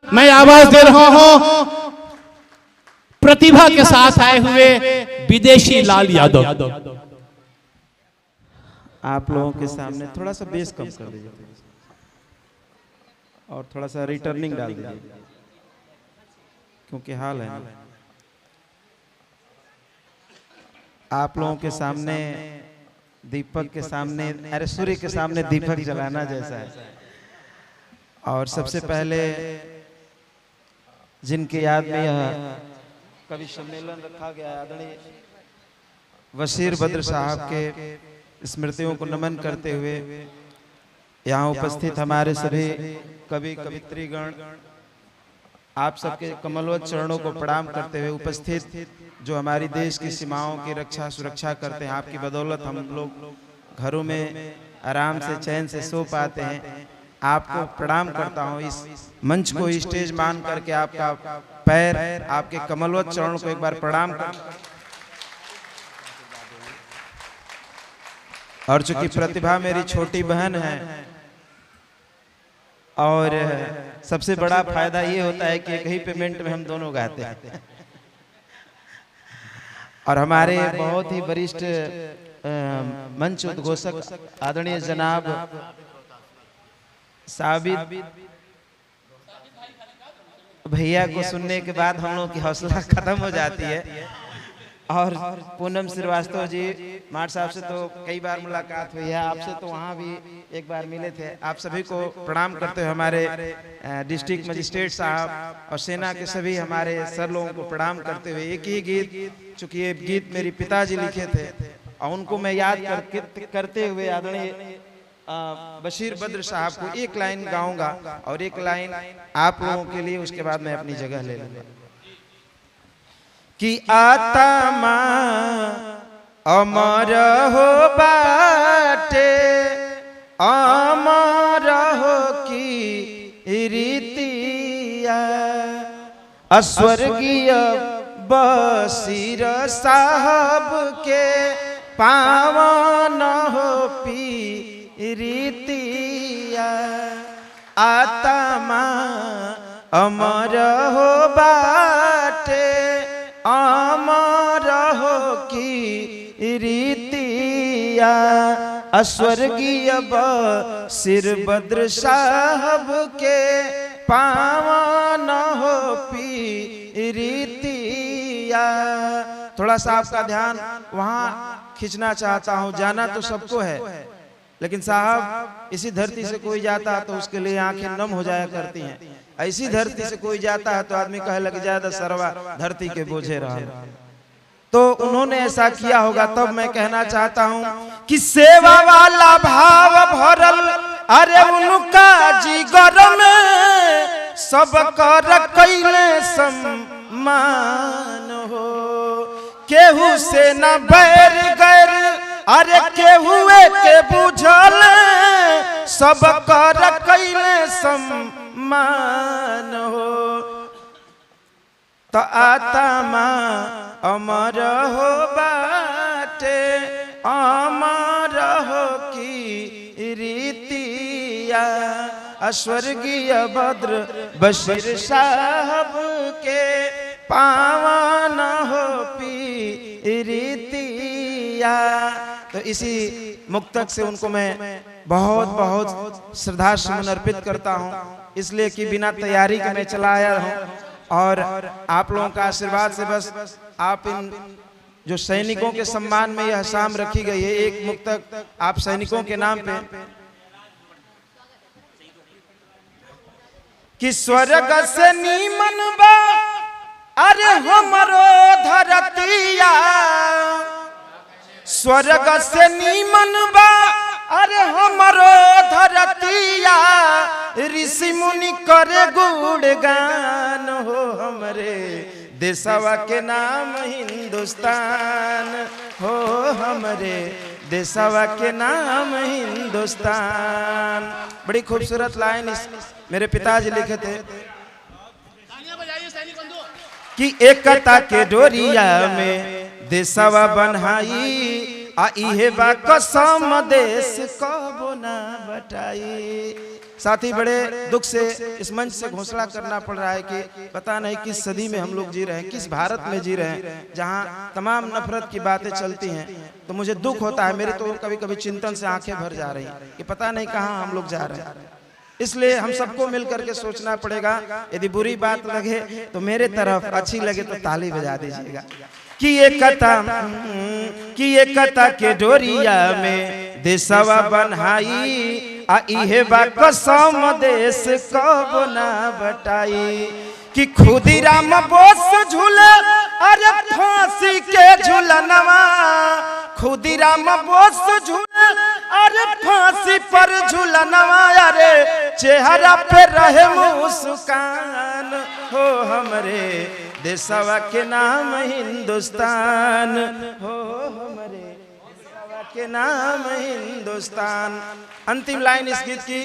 मैं आवाज दे रहा हूं प्रतिभा के साथ आए हुए विदेशी लाल यादव। आप लोगों के सामने थोड़ा सा बेस कम कर दीजिए और थोड़ा सा रिटर्निंग डाल दीजिए क्योंकि हाल है ना। आप लोगों के सामने दीपक के सामने, अरे सूर्य के सामने दीपक जलाना जैसा है। और सबसे पहले जिनके याद में यह कवि सम्मेलन रखा गया है, आदरणीय बशीर बद्र साहब के स्मृतियों को नमन करते हुए यहाँ उपस्थित हमारे सभी कवि कवित्रीगण, आप सबके कमलवत चरणों को प्रणाम करते हुए उपस्थित जो हमारी देश की सीमाओं की रक्षा सुरक्षा करते हैं, आपकी बदौलत हम लोग घरों में आराम से चैन से सो पाते हैं। आपको प्रणाम करता हूँ। इस मंच को स्टेज मान करके आपका पैर, आपके कमलवत चरणों को एक बार प्रणाम कर। और चूंकि प्रतिभा मेरी छोटी बहन है और सबसे बड़ा फायदा ये होता है कि एक ही पेमेंट में हम दोनों गाते हैं। और हमारे बहुत ही वरिष्ठ मंच उद्घोषक आदरणीय जनाब साबित भैया को सुनने के बाद हम लोग की हौसला खत्म हो जाती है। और पूनम श्रीवास्तव जी मार साहब से तो कई बार मुलाकात हुई है, आपसे तो वहाँ भी एक बार मिले थे। आप सभी को प्रणाम करते हुए हमारे डिस्ट्रिक्ट मजिस्ट्रेट साहब और सेना के सभी हमारे सर लोगों को प्रणाम करते हुए एक ही गीत, चूंकि ये गीत मेरी पिताजी लिखे थे और उनको मैं याद करते हुए आदरणीय बशीर बद्र साहब को एक लाइन गाऊंगा और एक लाइन आप लोगों के लिए, उसके बाद मैं अपनी जगह ले लूंगा। कि आत्मा अमर हो बाटे, अमर हो की रीतिया, अस्वर्गीय बशीर साहब के पावन हो पी रीतिया, आत्मा अमर हो बाटे, अमर हो की रीतिया, अस्वर्गीय बशीर बद्र साहब के पावन हो पी रीतिया। थोड़ा सा आपका ध्यान वहाँ खींचना चाहता हूँ। जाना तो सबको है, लेकिन साहब इसी धरती से कोई जाता है तो उसके लिए आंखें नम हो जाया करती हैं। ऐसी धरती से कोई जाता है तो आदमी कहे लग ज्यादा सरवा धरती के बोझे रहा। तो उन्होंने ऐसा किया होगा। तब मैं कहना चाहता हूँ कि सेवा वाला भाव भरल अरे उनका जिगर में, सब कर कैले सम्मान हो, केहू से न बैर गैर अरे केहू के बुझल, सब कर कैले सम्मान हो। तो आत्मा अमर हो बाटे, अमर हो की रीतिया, अस्वर्गीय बद्र बशीर साहब के पावन हो पी रीतिया। तो इसी मुक्तक से उनको मैं बहुत बहुत श्रद्धा सुमन अर्पित करता हूँ, इसलिए कि बिना तैयारी के मैं चला आया हूँ। और आप लोगों का आशीर्वाद से बस आप इन जो सैनिकों के सम्मान में यह शाम रखी गई है, एक मुक्तक आप सैनिकों के नाम पे, कि स्वर्ग से नीमन बा अरे हमरो धरतिया, स्वर्ग से नीमन बा अरे हमरो धरतिया, ऋषि मुनि करे गुणगान हो, हमरे देशवा के नाम हिंदुस्तान हो, हमरे देशवा के नाम हिंदुस्तान। बड़ी खूबसूरत लाइन मेरे पिताजी लिखे थे कि एकता के डोरिया में देशवा बनहाई, आ इहे बा कसम देश कबो ना बटाई। साथ ही बड़े दुख से इस मंच से घोषणा करना पड़ रहा है कि पता नहीं किस सदी में हम लोग जी रहे हैं, किस भारत में जी रहे हैं जहां तमाम नफरत की बातें चलती हैं। तो मुझे दुख होता है, मेरे तो कभी कभी चिंतन से आंखें भर जा रही हैं कि पता नहीं कहां हम लोग जा रहे हैं। इसलिए हम सबको मिलकर के सोचना पड़ेगा। यदि बुरी बात लगे तो मेरे तरफ, अच्छी लगे तो ताली बजा दीजिएगा। कि ये कथा के डोरिया में देशवा बनहाई आ इहे बा कसम देश कब ना बटाई। कि खुदीराम बोस झूले अरे फांसी के झूलनवा, खुदीराम बोस झूले अरे फांसी पर झूलनवा, अरे चेहरा पे रहे मुस्कान हो हमरे देशवा के नाम हिंदुस्तान हो, हमरे देशवा के नाम हिंदुस्तान। अंतिम लाइन इस गीत की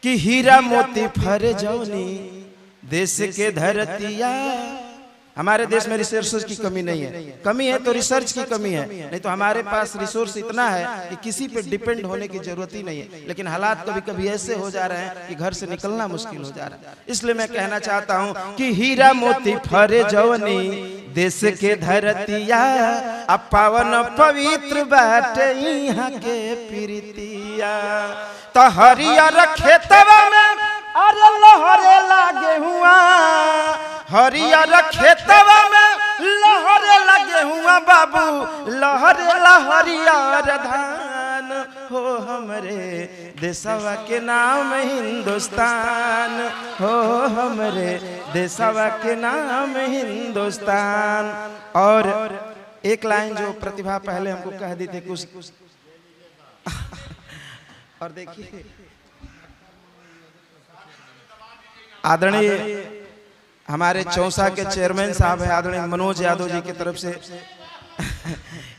कि हीरा मोती फर जौनी देश के धरतिया। हमारे देश में रिसोर्स की कमी नहीं है, कमी है तो रिसर्च की कमी है, नहीं तो हमारे पास रिसोर्स इतना है कि किसी पे डिपेंड होने की जरूरत ही नहीं है। लेकिन हालात कभी कभी ऐसे हो जा रहे हैं कि घर से निकलना मुश्किल हो जा रहा है। इसलिए मैं कहना चाहता हूं कि हीरा मोती फरे जवनी देश के धरतिया, अब पावन पवित्र बाटे यहाँ के प्रीतिया। तो हरियर खेतवा में अरे लहरे लागे हुआ, हरियर खेतवा में लहरे लगे हुआ बाबू, लहरे लहरियर धान हो हमरे देशवा के नाम हिंदुस्तान हो, हमरे देशवा के नाम हिंदुस्तान। और एक लाइन जो प्रतिभा पहले हमको कह दी थी कुछ और देखिए आदरणीय हमारे चौसा के चेयरमैन साहब है आदरणीय मनोज यादव जी की तरफ से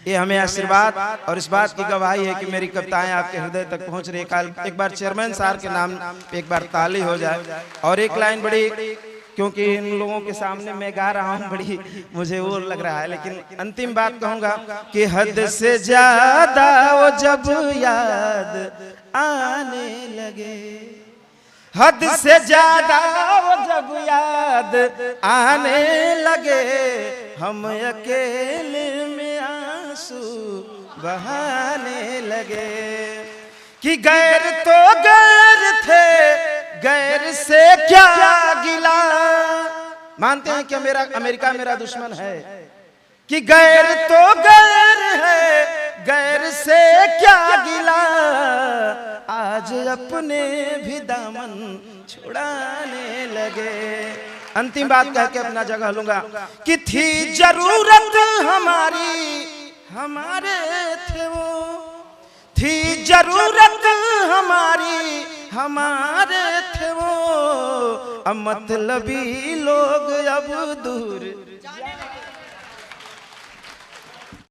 ये हमें आशीर्वाद और इस बात की गवाही है कि मेरी कविताएं आपके हृदय तक पहुंच रही है। एक बार चेयरमैन साहब के नाम एक बार ताली हो जाए। और एक लाइन बड़ी, क्योंकि इन लोगों के सामने मैं गा रहा हूँ, बड़ी मुझे वो लग रहा है, लेकिन अंतिम बात कहूंगा कि हद से ज्यादा वो जब याद आने लगे, हद से ज्यादा वो जब याद आने लगे, हम अकेले में आंसू बहाने लगे। कि गैर तो गैर थे, गैर से क्या गिला। मानते हैं कि अमेरिका मेरा दुश्मन है, कि गैर तो गैर है, गैर से क्या गिला, आज अपने भी दामन छुड़ाने लगे। अंतिम बात कह के अपना जगह लूंगा कि थी जरूरत हमारी, हमारे थे वो, थी जरूरत हमारी, हमारे थे वो, अब मतलबी लोग अब दूर